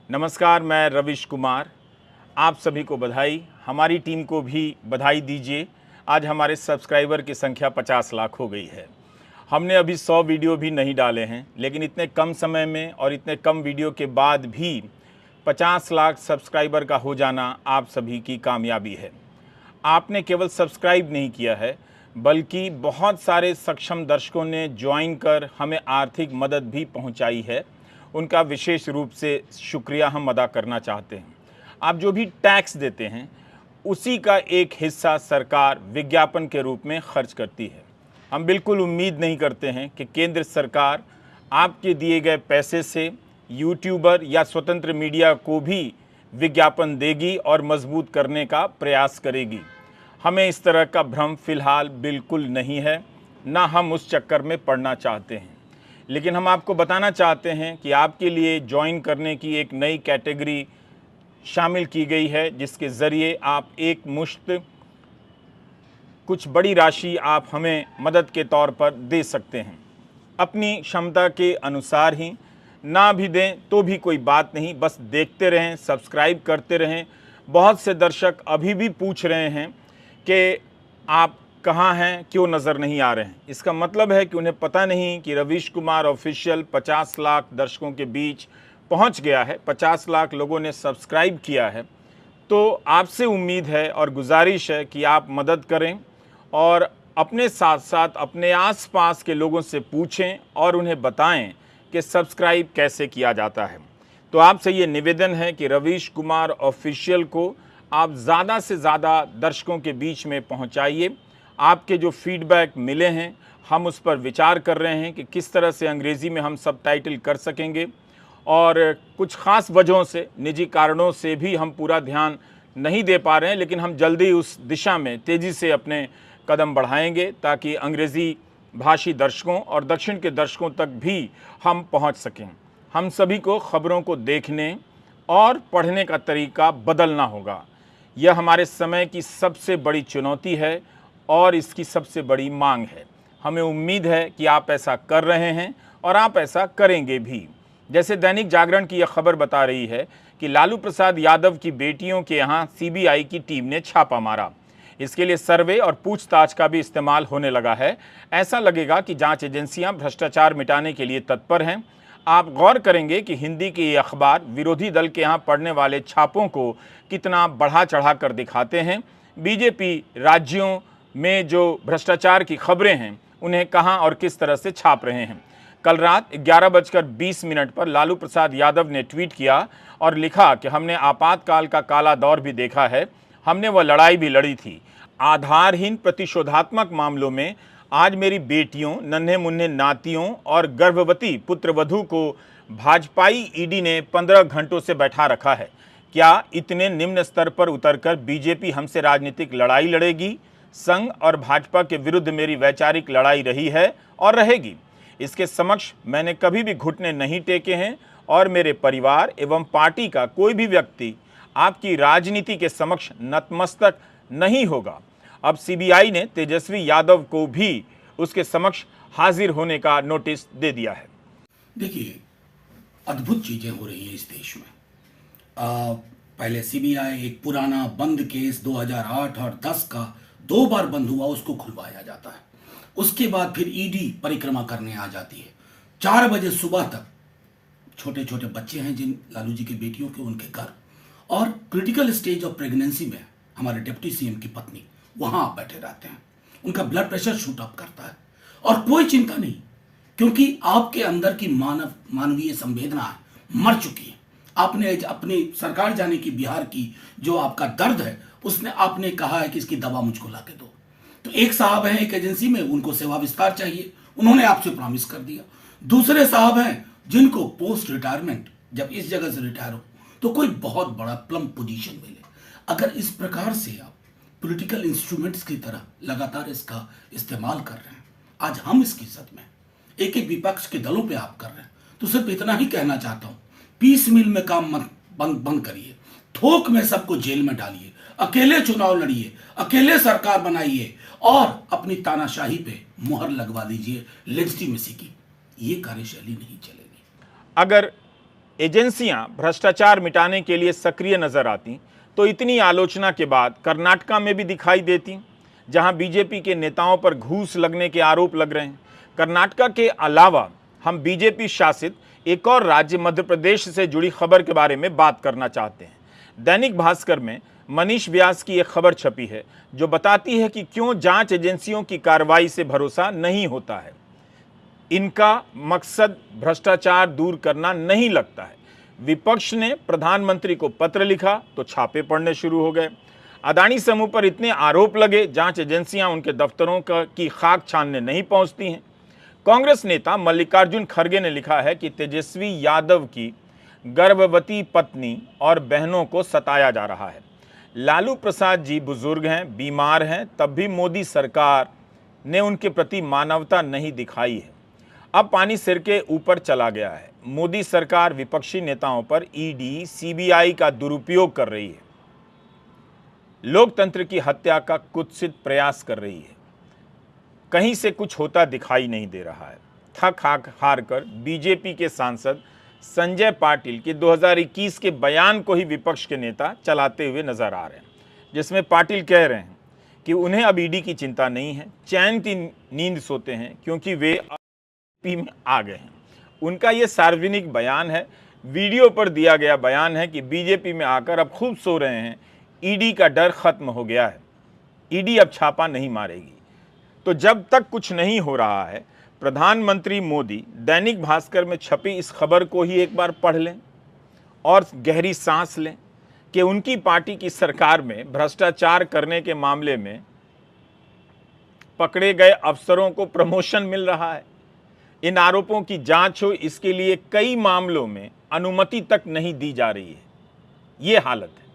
नमस्कार, मैं रविश कुमार। आप सभी को बधाई, हमारी टीम को भी बधाई दीजिए। आज हमारे सब्सक्राइबर की संख्या 50 लाख हो गई है। हमने अभी 100 वीडियो भी नहीं डाले हैं, लेकिन इतने कम समय में और इतने कम वीडियो के बाद भी 50 लाख सब्सक्राइबर का हो जाना आप सभी की कामयाबी है। आपने केवल सब्सक्राइब नहीं किया है, बल्कि बहुत सारे सक्षम दर्शकों ने ज्वाइन कर हमें आर्थिक मदद भी पहुंचाई है। उनका विशेष रूप से शुक्रिया हम अदा करना चाहते हैं। आप जो भी टैक्स देते हैं, उसी का एक हिस्सा सरकार विज्ञापन के रूप में खर्च करती है। हम बिल्कुल उम्मीद नहीं करते हैं कि केंद्र सरकार आपके दिए गए पैसे से यूट्यूबर या स्वतंत्र मीडिया को भी विज्ञापन देगी और मजबूत करने का प्रयास करेगी। हमें इस तरह का भ्रम फिलहाल बिल्कुल नहीं है, ना हम उस चक्कर में पड़ना चाहते हैं। लेकिन हम आपको बताना चाहते हैं कि आपके लिए ज्वाइन करने की एक नई कैटेगरी शामिल की गई है, जिसके ज़रिए आप एक मुश्त कुछ बड़ी राशि आप हमें मदद के तौर पर दे सकते हैं। अपनी क्षमता के अनुसार ही, ना भी दें तो भी कोई बात नहीं, बस देखते रहें, सब्सक्राइब करते रहें। बहुत से दर्शक अभी भी पूछ रहे हैं कि आप कहाँ हैं, क्यों नज़र नहीं आ रहे हैं। इसका मतलब है कि उन्हें पता नहीं कि रविश कुमार ऑफिशियल 50 लाख दर्शकों के बीच पहुंच गया है, 50 लाख लोगों ने सब्सक्राइब किया है। तो आपसे उम्मीद है और गुजारिश है कि आप मदद करें और अपने साथ साथ अपने आसपास के लोगों से पूछें और उन्हें बताएं कि सब्सक्राइब कैसे किया जाता है। तो आपसे ये निवेदन है कि रविश कुमार ऑफिशियल को आप ज़्यादा से ज़्यादा दर्शकों के बीच में पहुंचाइए। आपके जो फीडबैक मिले हैं, हम उस पर विचार कर रहे हैं कि किस तरह से अंग्रेज़ी में हम सबटाइटल कर सकेंगे। और कुछ ख़ास वजहों से, निजी कारणों से भी हम पूरा ध्यान नहीं दे पा रहे हैं, लेकिन हम जल्दी उस दिशा में तेज़ी से अपने कदम बढ़ाएंगे ताकि अंग्रेज़ी भाषी दर्शकों और दक्षिण के दर्शकों तक भी हम पहुंच सकें। हम सभी को खबरों को देखने और पढ़ने का तरीका बदलना होगा। यह हमारे समय की सबसे बड़ी चुनौती है और इसकी सबसे बड़ी मांग है। हमें उम्मीद है कि आप ऐसा कर रहे हैं और आप ऐसा करेंगे भी। जैसे दैनिक जागरण की यह खबर बता रही है कि लालू प्रसाद यादव की बेटियों के यहाँ सीबीआई की टीम ने छापा मारा। इसके लिए सर्वे और पूछताछ का भी इस्तेमाल होने लगा है। ऐसा लगेगा कि जांच एजेंसियां भ्रष्टाचार मिटाने के लिए तत्पर हैं। आप गौर करेंगे कि हिंदी के ये अखबार विरोधी दल के यहाँ पड़ने वाले छापों को कितना बढ़ा चढ़ा कर दिखाते हैं। बीजेपी राज्यों में जो भ्रष्टाचार की खबरें हैं, उन्हें कहां और किस तरह से छाप रहे हैं। कल रात 11:20 पर लालू प्रसाद यादव ने ट्वीट किया और लिखा कि हमने आपातकाल का काला दौर भी देखा है, हमने वह लड़ाई भी लड़ी थी। आधारहीन प्रतिशोधात्मक मामलों में आज मेरी बेटियों, नन्हे मुन्ने नातियों और गर्भवती पुत्रवधू को भाजपाई ईडी ने 15 घंटों से बैठा रखा है। क्या इतने निम्न स्तर पर उतरकर बीजेपी हमसे राजनीतिक लड़ाई लड़ेगी? संघ और भाजपा के विरुद्ध मेरी वैचारिक लड़ाई रही है और रहेगी। इसके समक्ष मैंने कभी भी घुटने नहीं टेके हैं और मेरे परिवार एवं पार्टी का कोई भी व्यक्ति आपकी राजनीति के समक्ष नतमस्तक नहीं होगा। अब सीबीआई ने तेजस्वी यादव को भी उसके समक्ष हाजिर होने का नोटिस दे दिया है। देखिए, अद्भुत चीजें हो रही हैं इस देश में। पहले सीबीआई एक पुराना बंद केस 2008 और 10 का 2 बार बंद हुआ, उसको खुलवाया जाता है। उसके बाद फिर ईडी परिक्रमा करने आ जाती है। 4 बजे सुबह तक छोटे छोटे बच्चे हैं जिन लालू जी की बेटियों के, उनके घर, और क्रिटिकल स्टेज ऑफ प्रेगनेंसी में हमारे डिप्टी सीएम की पत्नी वहां आप बैठे रहते हैं। उनका ब्लड प्रेशर शूट अप करता है और कोई चिंता नहीं, क्योंकि आपके अंदर की मानवीय संवेदना मर चुकी है। आपने अपनी सरकार जाने की, बिहार की जो आपका दर्द है, उसने आपने कहा है कि इसकी दवा मुझको ला के दो। तो एक साहब हैं एक एजेंसी में, उनको सेवा विस्तार चाहिए, उन्होंने आपसे प्रॉमिस कर दिया। दूसरे साहब हैं जिनको पोस्ट रिटायरमेंट, जब इस जगह से रिटायर हो तो कोई बहुत बड़ा प्लम पोजीशन मिले। अगर इस प्रकार से आप पॉलिटिकल इंस्ट्रूमेंट्स की तरह लगातार इसका इस्तेमाल कर रहे हैं, आज हम इसकी सद में एक एक विपक्ष के दलों पे आप कर रहे हैं, तो सिर्फ इतना ही कहना चाहता हूं, पीस मिल में काम मत बंद करिए, थोक में सबको जेल में डालिए, अकेले चुनाव लड़िए, अकेले सरकार बनाइए और अपनी तानाशाही पे मुहर लगवा दीजिए लेजिटिमेसी की। ये कार्यशैली नहीं चलेगी। अगर एजेंसियां भ्रष्टाचार मिटाने के लिए सक्रिय नजर आती तो इतनी आलोचना के बाद कर्नाटका में भी दिखाई देती, जहां बीजेपी के नेताओं पर घूस लगने के आरोप लग रहे हैं। कर्नाटका के अलावा हम बीजेपी शासित एक और राज्य मध्य प्रदेश से जुड़ी खबर के बारे में बात करना चाहते हैं। दैनिक भास्कर में मनीष व्यास की एक खबर छपी है जो बताती है कि क्यों जांच एजेंसियों की कार्रवाई से भरोसा नहीं होता है। इनका मकसद भ्रष्टाचार दूर करना नहीं लगता है। विपक्ष ने प्रधानमंत्री को पत्र लिखा तो छापे पड़ने शुरू हो गए। अदानी समूह पर इतने आरोप लगे, जांच एजेंसियां उनके दफ्तरों की खाक छानने नहीं पहुंचती हैं। कांग्रेस नेता मल्लिकार्जुन खड़गे ने लिखा है कि तेजस्वी यादव की गर्भवती पत्नी और बहनों को सताया जा रहा है। लालू प्रसाद जी बुजुर्ग हैं, बीमार हैं, तब भी मोदी सरकार ने उनके प्रति मानवता नहीं दिखाई है। अब पानी सिर के ऊपर चला गया है। मोदी सरकार विपक्षी नेताओं पर ईडी, सीबीआई का दुरुपयोग कर रही है, लोकतंत्र की हत्या का कुत्सित प्रयास कर रही है। कहीं से कुछ होता दिखाई नहीं दे रहा है। थक हार कर बीजेपी के सांसद संजय पाटिल के 2021 के बयान को ही विपक्ष के नेता चलाते हुए नजर आ रहे हैं, जिसमें पाटिल कह रहे हैं कि उन्हें अब ईडी की चिंता नहीं है, चैन की नींद सोते हैं क्योंकि वे में आ गए हैं। उनका यह सार्वजनिक बयान है, वीडियो पर दिया गया बयान है कि बीजेपी में आकर अब खूब सो रहे हैं, ईडी का डर खत्म हो गया है, ईडी अब छापा नहीं मारेगी। तो जब तक कुछ नहीं हो रहा है, प्रधानमंत्री मोदी दैनिक भास्कर में छपी इस खबर को ही एक बार पढ़ लें और गहरी सांस लें कि उनकी पार्टी की सरकार में भ्रष्टाचार करने के मामले में पकड़े गए अफसरों को प्रमोशन मिल रहा है। इन आरोपों की जांच हो, इसके लिए कई मामलों में अनुमति तक नहीं दी जा रही है। ये हालत है।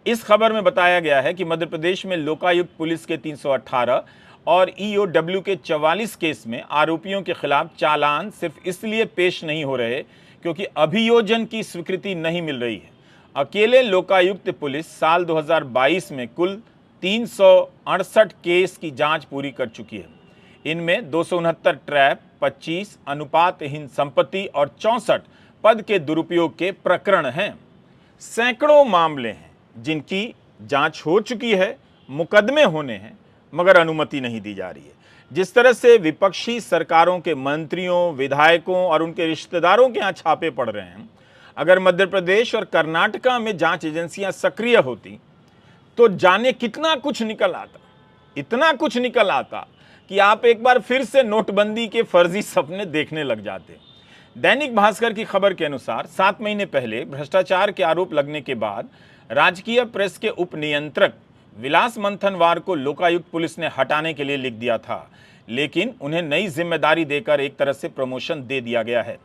इस खबर में बताया गया है कि मध्य प्रदेश में लोकायुक्त पुलिस के 318 और ईओडब्ल्यू के 44 केस में आरोपियों के खिलाफ चालान सिर्फ इसलिए पेश नहीं हो रहे क्योंकि अभियोजन की स्वीकृति नहीं मिल रही है। अकेले लोकायुक्त पुलिस साल 2022 में कुल 368 केस की जांच पूरी कर चुकी है। इनमें 269 ट्रैप, 25 अनुपातहीन संपत्ति और 64 पद के दुरुपयोग के प्रकरण हैं। सैकड़ों मामले हैं जिनकी जांच हो चुकी है, मुकदमे होने हैं, मगर अनुमति नहीं दी जा रही है। जिस तरह से विपक्षी सरकारों के मंत्रियों, विधायकों और उनके रिश्तेदारों के यहाँ छापे पड़ रहे हैं, अगर मध्य प्रदेश और कर्नाटका में जांच एजेंसियां सक्रिय होती तो जाने कितना कुछ निकल आता, इतना कुछ निकल आता कि आप एक बार फिर से नोटबंदी के फर्जी सपने देखने लग जाते। दैनिक भास्कर की खबर के अनुसार 7 महीने पहले भ्रष्टाचार के आरोप लगने के बाद राजकीय प्रेस के उप नियंत्रक विलास मंथनवार को लोकायुक्त पुलिस ने हटाने के लिए लिख दिया था, लेकिन उन्हें नई जिम्मेदारी देकर एक तरह से प्रमोशन दे दिया गया है।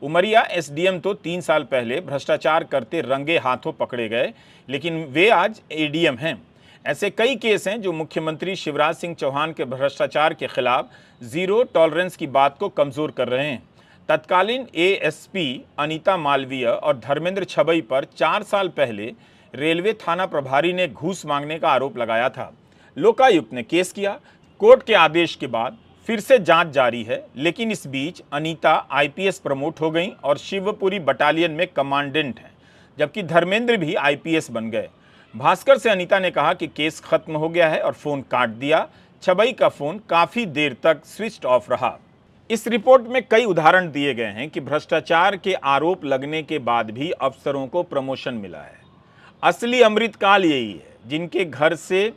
उमरिया एसडीएम तो 3 साल पहले भ्रष्टाचार करते रंगे हाथों पकड़े गए, लेकिन वे आज एडीएम हैं। ऐसे कई केस हैं जो मुख्यमंत्री शिवराज सिंह चौहान के भ्रष्टाचार के खिलाफ जीरो टॉलरेंस की बात को कमजोर कर रहे हैं। तत्कालीन एएसपी अनीता मालवीय और धर्मेंद्र छबई पर 4 साल पहले रेलवे थाना प्रभारी ने घूस मांगने का आरोप लगाया था। लोकायुक्त ने केस किया। कोर्ट के आदेश के बाद फिर से जांच जारी है, लेकिन इस बीच अनीता आईपीएस प्रमोट हो गई और शिवपुरी बटालियन में कमांडेंट हैं, जबकि धर्मेंद्र भी आईपीएस बन गए। भास्कर से अनीता ने कहा कि केस खत्म हो गया है और फोन काट दिया। छबई का फोन काफी देर तक स्विच ऑफ रहा। इस रिपोर्ट में कई उदाहरण दिए गए हैं कि भ्रष्टाचार के आरोप लगने के बाद भी अफसरों को प्रमोशन मिला है। असली अमृतकाल यही है, जिनके घर से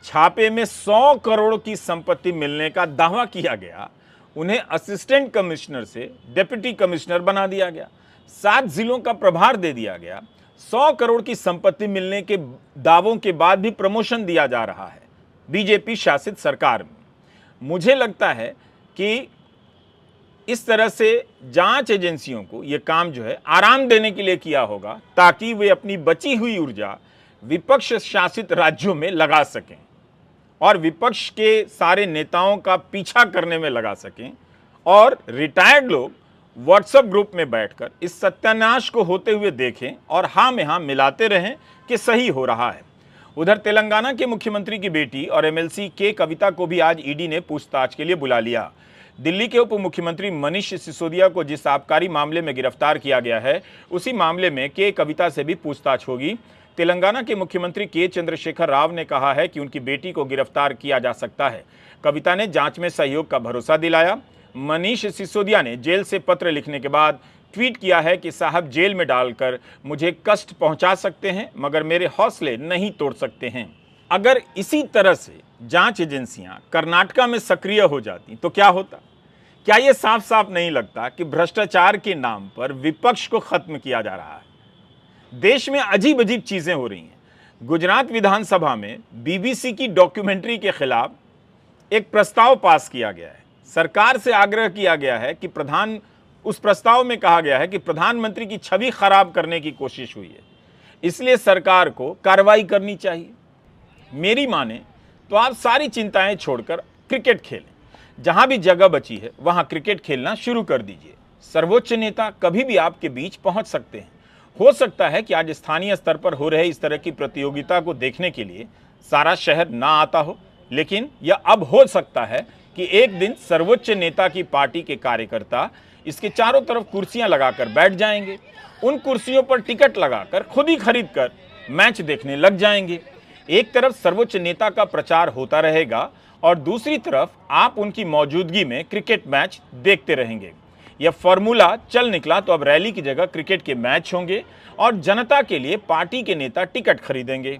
छापे में 100 करोड़ की संपत्ति मिलने का दावा किया गया, उन्हें असिस्टेंट कमिश्नर से डिप्टी कमिश्नर बना दिया गया, 7 जिलों का प्रभार दे दिया गया। 100 करोड़ की संपत्ति मिलने के दावों के बाद भी प्रमोशन दिया जा रहा है बीजेपी शासित सरकार में। मुझे लगता है कि इस तरह से जांच एजेंसियों को यह काम जो है आराम देने के लिए किया होगा, ताकि वे अपनी बची हुई ऊर्जा विपक्ष शासित राज्यों में लगा सकें और विपक्ष के सारे नेताओं का पीछा करने में लगा सकें, और रिटायर्ड लोग व्हाट्सएप ग्रुप में बैठकर इस सत्यानाश को होते हुए देखें और हाँ में हाँ मिलाते रहें कि सही हो रहा है। उधर तेलंगाना के मुख्यमंत्री की बेटी और एमएलसी के कविता को भी आज ईडी ने पूछताछ के लिए बुला लिया। दिल्ली के उप मुख्यमंत्री मनीष सिसोदिया को जिस आबकारी मामले में गिरफ्तार किया गया है, उसी मामले में के कविता से भी पूछताछ होगी। तेलंगाना के मुख्यमंत्री के चंद्रशेखर राव ने कहा है कि उनकी बेटी को गिरफ्तार किया जा सकता है। कविता ने जांच में सहयोग का भरोसा दिलाया। मनीष सिसोदिया ने जेल से पत्र लिखने के बाद ट्वीट किया है कि साहब जेल में डालकर मुझे कष्ट पहुंचा सकते हैं, मगर मेरे हौसले नहीं तोड़ सकते हैं। अगर इसी तरह से जांच एजेंसियां कर्नाटका में सक्रिय हो जाती तो क्या होता? क्या यह साफ साफ नहीं लगता कि भ्रष्टाचार के नाम पर विपक्ष को खत्म किया जा रहा है? देश में अजीब अजीब चीजें हो रही हैं। गुजरात विधानसभा में बीबीसी की डॉक्यूमेंट्री के खिलाफ एक प्रस्ताव पास किया गया है। सरकार से आग्रह किया गया है कि उस प्रस्ताव में कहा गया है कि प्रधानमंत्री की छवि खराब करने की कोशिश हुई है, इसलिए सरकार को कार्रवाई करनी चाहिए। मेरी माने तो आप सारी चिंताएं छोड़कर क्रिकेट खेलें। जहां भी जगह बची है वहां क्रिकेट खेलना शुरू कर दीजिए। सर्वोच्च नेता कभी भी आपके बीच पहुंच सकते हैं। हो सकता है कि आज स्थानीय स्तर पर हो रहे इस तरह की प्रतियोगिता को देखने के लिए सारा शहर ना आता हो, लेकिन यह अब हो सकता है कि एक दिन सर्वोच्च नेता की पार्टी के कार्यकर्ता इसके चारों तरफ कुर्सियां लगाकर बैठ जाएंगे। उन कुर्सियों पर टिकट लगाकर खुद ही खरीद कर मैच देखने लग जाएंगे। एक तरफ सर्वोच्च नेता का प्रचार होता रहेगा और दूसरी तरफ आप उनकी मौजूदगी में क्रिकेट मैच देखते रहेंगे। यह फॉर्मूला चल निकला तो अब रैली की जगह क्रिकेट के मैच होंगे और जनता के लिए पार्टी के नेता टिकट खरीदेंगे।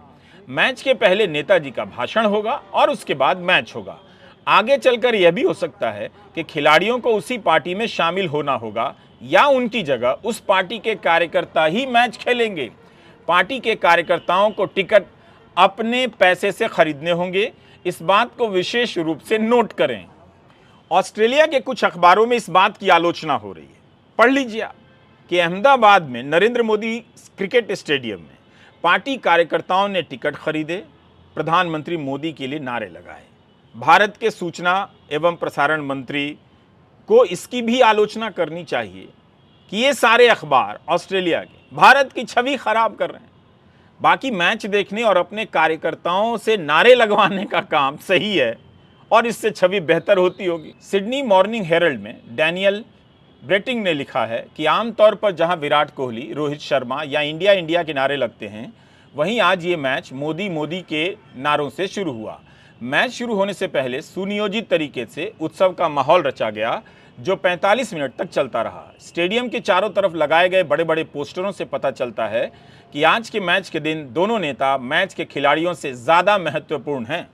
मैच के पहले नेताजी का भाषण होगा और उसके बाद मैच होगा। आगे चलकर यह भी हो सकता है कि खिलाड़ियों को उसी पार्टी में शामिल होना होगा या उनकी जगह उस पार्टी के कार्यकर्ता ही मैच खेलेंगे। पार्टी के कार्यकर्ताओं को टिकट अपने पैसे से खरीदने होंगे। इस बात को विशेष रूप से नोट करें। ऑस्ट्रेलिया के कुछ अखबारों में इस बात की आलोचना हो रही है। पढ़ लीजिए आप कि अहमदाबाद में नरेंद्र मोदी क्रिकेट स्टेडियम में पार्टी कार्यकर्ताओं ने टिकट खरीदे, प्रधानमंत्री मोदी के लिए नारे लगाए। भारत के सूचना एवं प्रसारण मंत्री को इसकी भी आलोचना करनी चाहिए कि ये सारे अखबार ऑस्ट्रेलिया के भारत की छवि खराब कर रहे हैं। बाकी मैच देखने और अपने कार्यकर्ताओं से नारे लगवाने का काम सही है और इससे छवि बेहतर होती होगी। सिडनी मॉर्निंग हेरल्ड में डैनियल ब्रेटिंग ने लिखा है कि आमतौर पर जहां विराट कोहली, रोहित शर्मा या इंडिया इंडिया के नारे लगते हैं, वहीं आज ये मैच मोदी मोदी के नारों से शुरू हुआ। मैच शुरू होने से पहले सुनियोजित तरीके से उत्सव का माहौल रचा गया जो 45 मिनट तक चलता रहा। स्टेडियम के चारों तरफ लगाए गए बड़े बड़े पोस्टरों से पता चलता है कि आज के मैच के दिन दोनों नेता मैच के खिलाड़ियों से ज़्यादा महत्वपूर्ण हैं।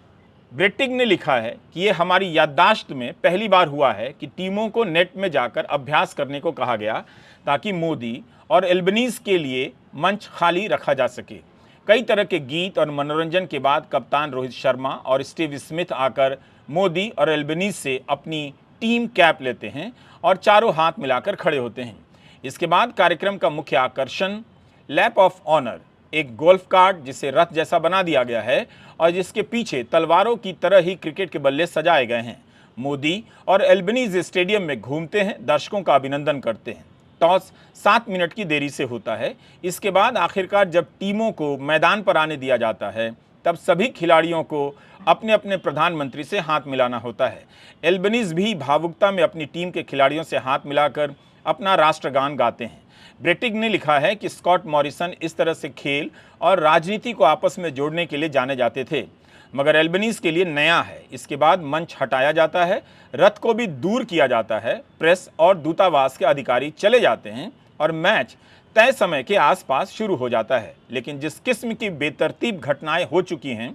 ब्रेटिंग ने लिखा है कि ये हमारी याददाश्त में पहली बार हुआ है कि टीमों को नेट में जाकर अभ्यास करने को कहा गया ताकि मोदी और एल्बनीज़ के लिए मंच खाली रखा जा सके। कई तरह के गीत और मनोरंजन के बाद कप्तान रोहित शर्मा और स्टीव स्मिथ आकर मोदी और एल्बनीज़ से अपनी टीम कैप लेते हैं और चारों हाथ मिलाकर खड़े होते हैं। इसके बाद कार्यक्रम का मुख्य आकर्षण लैप ऑफ ऑनर, एक गोल्फ कार्ट जिसे रथ जैसा बना दिया गया है और जिसके पीछे तलवारों की तरह ही क्रिकेट के बल्ले सजाए गए हैं। मोदी और एल्बनीज़ स्टेडियम में घूमते हैं, दर्शकों का अभिनंदन करते हैं। टॉस 7 मिनट की देरी से होता है। इसके बाद आखिरकार जब टीमों को मैदान पर आने दिया जाता है तब सभी खिलाड़ियों को अपने अपने प्रधानमंत्री से हाथ मिलाना होता है। एल्बनीज़ भी भावुकता में अपनी टीम के खिलाड़ियों से हाथ मिलाकर अपना राष्ट्रगान गाते हैं। ब्रेटिग ने लिखा है कि स्कॉट मॉरिसन इस तरह से खेल और राजनीति को आपस में जोड़ने के लिए जाने जाते थे, मगर एल्बनीज़ के लिए नया है। इसके बाद मंच हटाया जाता है, रथ को भी दूर किया जाता है, प्रेस और दूतावास के अधिकारी चले जाते हैं और मैच तय समय के आसपास शुरू हो जाता है। लेकिन जिस किस्म की बेतरतीब घटनाएं हो चुकी हैं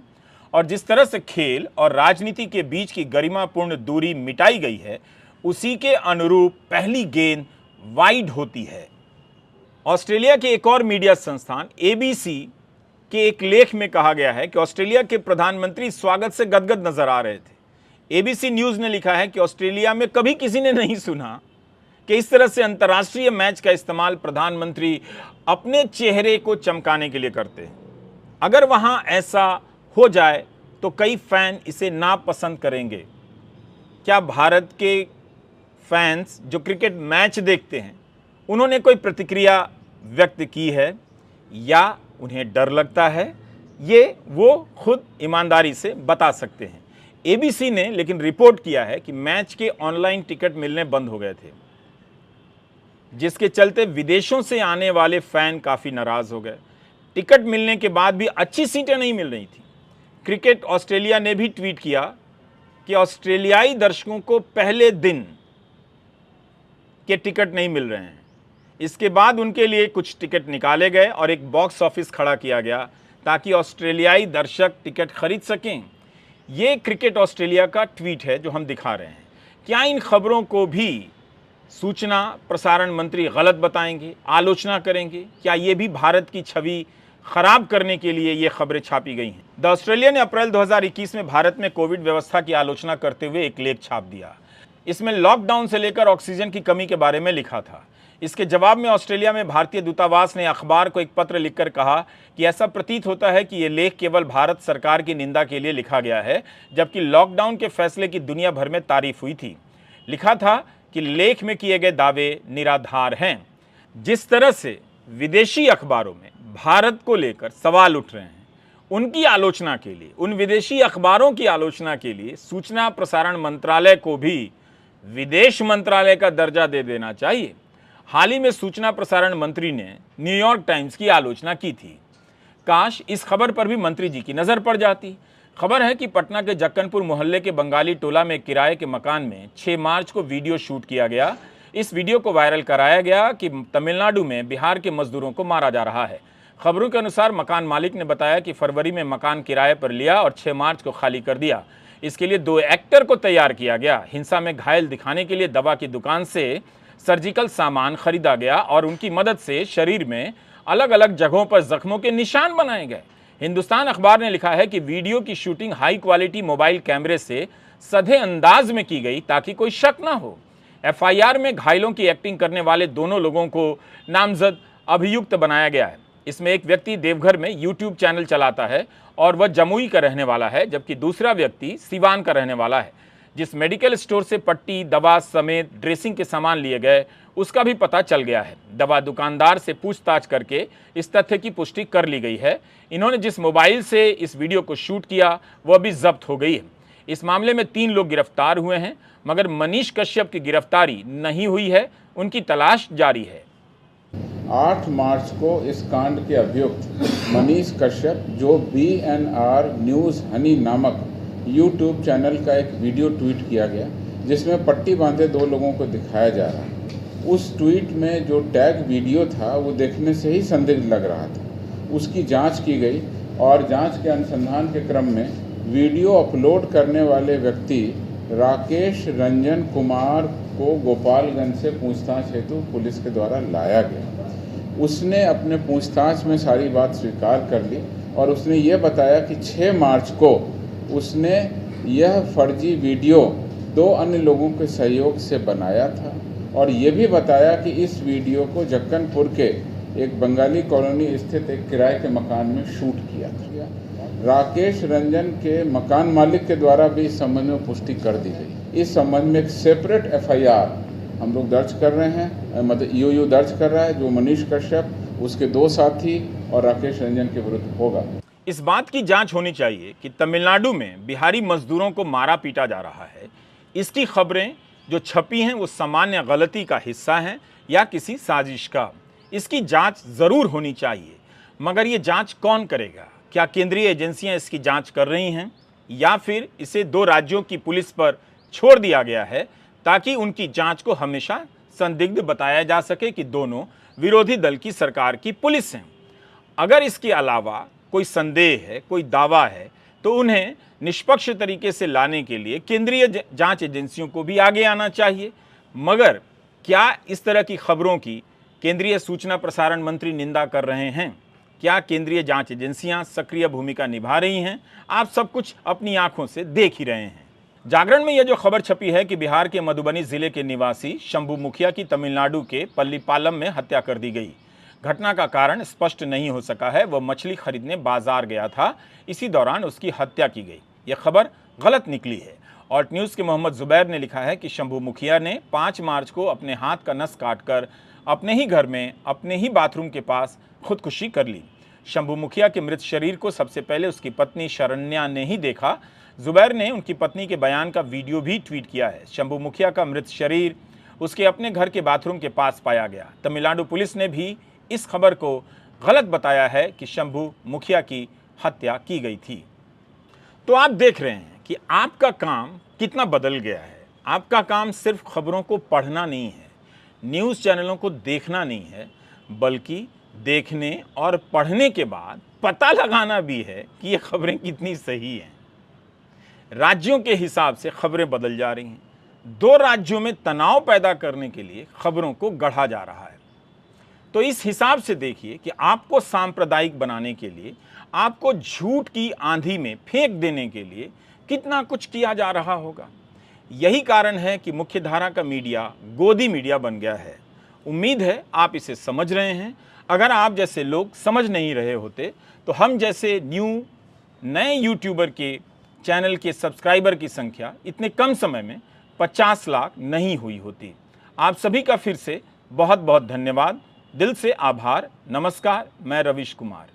और जिस तरह से खेल और राजनीति के बीच की गरिमापूर्ण दूरी मिटाई गई है, उसी के अनुरूप पहली गेंद वाइड होती है। ऑस्ट्रेलिया के एक और मीडिया संस्थान ABC के एक लेख में कहा गया है कि ऑस्ट्रेलिया के प्रधानमंत्री स्वागत से गदगद नजर आ रहे थे। ABC न्यूज़ ने लिखा है कि ऑस्ट्रेलिया में कभी किसी ने नहीं सुना कि इस तरह से अंतर्राष्ट्रीय मैच का इस्तेमाल प्रधानमंत्री अपने चेहरे को चमकाने के लिए करते हैं। अगर वहां ऐसा हो जाए तो कई फैन इसे नापसंद करेंगे। क्या भारत के फैंस जो क्रिकेट मैच देखते हैं उन्होंने कोई प्रतिक्रिया व्यक्त की है या उन्हें डर लगता है? ये वो खुद ईमानदारी से बता सकते हैं। एबीसी ने लेकिन रिपोर्ट किया है कि मैच के ऑनलाइन टिकट मिलने बंद हो गए थे, जिसके चलते विदेशों से आने वाले फैन काफ़ी नाराज़ हो गए। टिकट मिलने के बाद भी अच्छी सीटें नहीं मिल रही थी। क्रिकेट ऑस्ट्रेलिया ने भी ट्वीट किया कि ऑस्ट्रेलियाई दर्शकों को पहले दिन के टिकट नहीं मिल रहे हैं। इसके बाद उनके लिए कुछ टिकट निकाले गए और एक बॉक्स ऑफिस खड़ा किया गया ताकि ऑस्ट्रेलियाई दर्शक टिकट खरीद सकें। ये क्रिकेट ऑस्ट्रेलिया का ट्वीट है जो हम दिखा रहे हैं। क्या इन खबरों को भी सूचना प्रसारण मंत्री गलत बताएंगे, आलोचना करेंगे? क्या ये भी भारत की छवि खराब करने के लिए ये खबरें छापी गई हैं? द ऑस्ट्रेलियन ने अप्रैल 2021 में भारत में कोविड व्यवस्था की आलोचना करते हुए एक लेख छाप दिया। इसमें लॉकडाउन से लेकर ऑक्सीजन की कमी के बारे में लिखा था। इसके जवाब में ऑस्ट्रेलिया में भारतीय दूतावास ने अखबार को एक पत्र लिखकर कहा कि ऐसा प्रतीत होता है कि ये लेख केवल भारत सरकार की निंदा के लिए लिखा गया है, जबकि लॉकडाउन के फैसले की दुनिया भर में तारीफ हुई थी। लिखा था कि लेख में किए गए दावे निराधार हैं। जिस तरह से विदेशी अखबारों में भारत को लेकर सवाल उठ रहे हैं, उनकी आलोचना के लिए, उन विदेशी अखबारों की आलोचना के लिए सूचना प्रसारण मंत्रालय को भी विदेश मंत्रालय का दर्जा दे देना चाहिए। हाल ही में सूचना प्रसारण मंत्री ने न्यूयॉर्क टाइम्स की आलोचना की थी। काश इस खबर पर भी मंत्री जी की नज़र पड़ जाती। खबर है कि पटना के जक्कनपुर मोहल्ले के बंगाली टोला में किराए के मकान में 6 मार्च को वीडियो शूट किया गया। इस वीडियो को वायरल कराया गया कि तमिलनाडु में बिहार के मजदूरों को मारा जा रहा है। खबरों के अनुसार मकान मालिक ने बताया कि फरवरी में मकान किराए पर लिया और 6 मार्च को खाली कर दिया। इसके लिए 2 एक्टर को तैयार किया गया। हिंसा में घायल दिखाने के लिए दवा की दुकान से सर्जिकल सामान खरीदा गया और उनकी मदद से शरीर में अलग अलग जगहों पर जख्मों के निशान बनाए गए। हिंदुस्तान अखबार ने लिखा है कि वीडियो की शूटिंग हाई क्वालिटी मोबाइल कैमरे से सधे अंदाज में की गई ताकि कोई शक ना हो। एफआईआर में घायलों की एक्टिंग करने वाले दोनों लोगों को नामजद अभियुक्त बनाया गया है। इसमें एक व्यक्ति देवघर में यूट्यूब चैनल चलाता है और वह जमुई का रहने वाला है, जबकि दूसरा व्यक्ति सिवान का रहने वाला है। जिस मेडिकल स्टोर से पट्टी, दवा समेत ड्रेसिंग के सामान लिए गए उसका भी पता चल गया है। दवा दुकानदार से पूछताछ करके इस तथ्य की पुष्टि कर ली गई है। इन्होंने जिस मोबाइल से इस वीडियो को शूट किया वह भी जब्त हो गई है। इस मामले में 3 लोग गिरफ्तार हुए हैं, मगर मनीष कश्यप की गिरफ्तारी नहीं हुई है, उनकी तलाश जारी है। 8 मार्च को इस कांड के अभियुक्त मनीष कश्यप, जो BNR न्यूज़ हनी नामक यूट्यूब चैनल का एक वीडियो ट्वीट किया गया जिसमें पट्टी बांधे 2 लोगों को दिखाया जा रहा है। उस ट्वीट में जो टैग वीडियो था वो देखने से ही संदिग्ध लग रहा था। उसकी जांच की गई और जांच के अनुसंधान के क्रम में वीडियो अपलोड करने वाले व्यक्ति राकेश रंजन कुमार को गोपालगंज से पूछताछ हेतु पुलिस के द्वारा लाया गया। उसने अपने पूछताछ में सारी बात स्वीकार कर ली और उसने ये बताया कि 6 मार्च को उसने यह फर्जी वीडियो 2 अन्य लोगों के सहयोग से बनाया था और ये भी बताया कि इस वीडियो को जक्कनपुर के एक बंगाली कॉलोनी स्थित एक किराए के मकान में शूट किया था। राकेश रंजन के मकान मालिक के द्वारा भी इस संबंध में पुष्टि कर दी गई। इस संबंध में एक सेपरेट FIR हम लोग दर्ज कर रहे हैं, मतलब EOU दर्ज कर रहा है, जो मनीष कश्यप, उसके 2 साथी और राकेश रंजन के विरुद्ध होगा। इस बात की जांच होनी चाहिए कि तमिलनाडु में बिहारी मजदूरों को मारा पीटा जा रहा है। इसकी खबरें जो छपी हैं वो सामान्य गलती का हिस्सा हैं या किसी साजिश का। इसकी जांच ज़रूर होनी चाहिए, मगर ये जांच कौन करेगा? क्या केंद्रीय एजेंसियां इसकी जांच कर रही हैं या फिर इसे 2 राज्यों की पुलिस पर छोड़ दिया गया है ताकि उनकी जांच को हमेशा संदिग्ध बताया जा सके कि दोनों विरोधी दल की सरकार की पुलिस हैं? अगर इसके अलावा कोई संदेह है, कोई दावा है, तो उन्हें निष्पक्ष तरीके से लाने के लिए केंद्रीय जांच एजेंसियों को भी आगे आना चाहिए। मगर क्या इस तरह की खबरों की केंद्रीय सूचना प्रसारण मंत्री निंदा कर रहे हैं? क्या केंद्रीय जांच एजेंसियां सक्रिय भूमिका निभा रही हैं? आप सब कुछ अपनी आंखों से देख ही रहे हैं। जागरण में यह जो खबर छपी है कि बिहार के मधुबनी जिले के निवासी शंभू मुखिया की तमिलनाडु के पल्लीपालम में हत्या कर दी गई। घटना का कारण स्पष्ट नहीं हो सका है। वह मछली खरीदने बाजार गया था, इसी दौरान उसकी हत्या की गई। यह खबर गलत निकली है। ऑल्ट न्यूज़ के मोहम्मद जुबैर ने लिखा है कि शंभू मुखिया ने 5 मार्च को अपने हाथ का नस काटकर अपने ही घर में अपने ही बाथरूम के पास खुदकुशी कर ली। शंभू मुखिया के मृत शरीर को सबसे पहले उसकी पत्नी शरण्या ने ही देखा। जुबैर ने उनकी पत्नी के बयान का वीडियो भी ट्वीट किया है। शंभू मुखिया का मृत शरीर उसके अपने घर के बाथरूम के पास पाया गया। तमिलनाडु पुलिस ने भी इस खबर को गलत बताया है कि शंभू मुखिया की हत्या की गई थी। तो आप देख रहे हैं कि आपका काम कितना बदल गया है। आपका काम सिर्फ खबरों को पढ़ना नहीं है, न्यूज़ चैनलों को देखना नहीं है, बल्कि देखने और पढ़ने के बाद पता लगाना भी है कि ये खबरें कितनी सही हैं। राज्यों के हिसाब से खबरें बदल जा रही हैं। 2 राज्यों में तनाव पैदा करने के लिए खबरों को गढ़ा जा रहा है। तो इस हिसाब से देखिए कि आपको सांप्रदायिक बनाने के लिए, आपको झूठ की आंधी में फेंक देने के लिए कितना कुछ किया जा रहा होगा। यही कारण है कि मुख्यधारा का मीडिया गोदी मीडिया बन गया है। उम्मीद है आप इसे समझ रहे हैं। अगर आप जैसे लोग समझ नहीं रहे होते तो हम जैसे नए यूट्यूबर के चैनल के सब्सक्राइबर की संख्या इतने कम समय में 50 लाख नहीं हुई होती। आप सभी का फिर से बहुत बहुत धन्यवाद, दिल से आभार। नमस्कार, मैं रविश कुमार।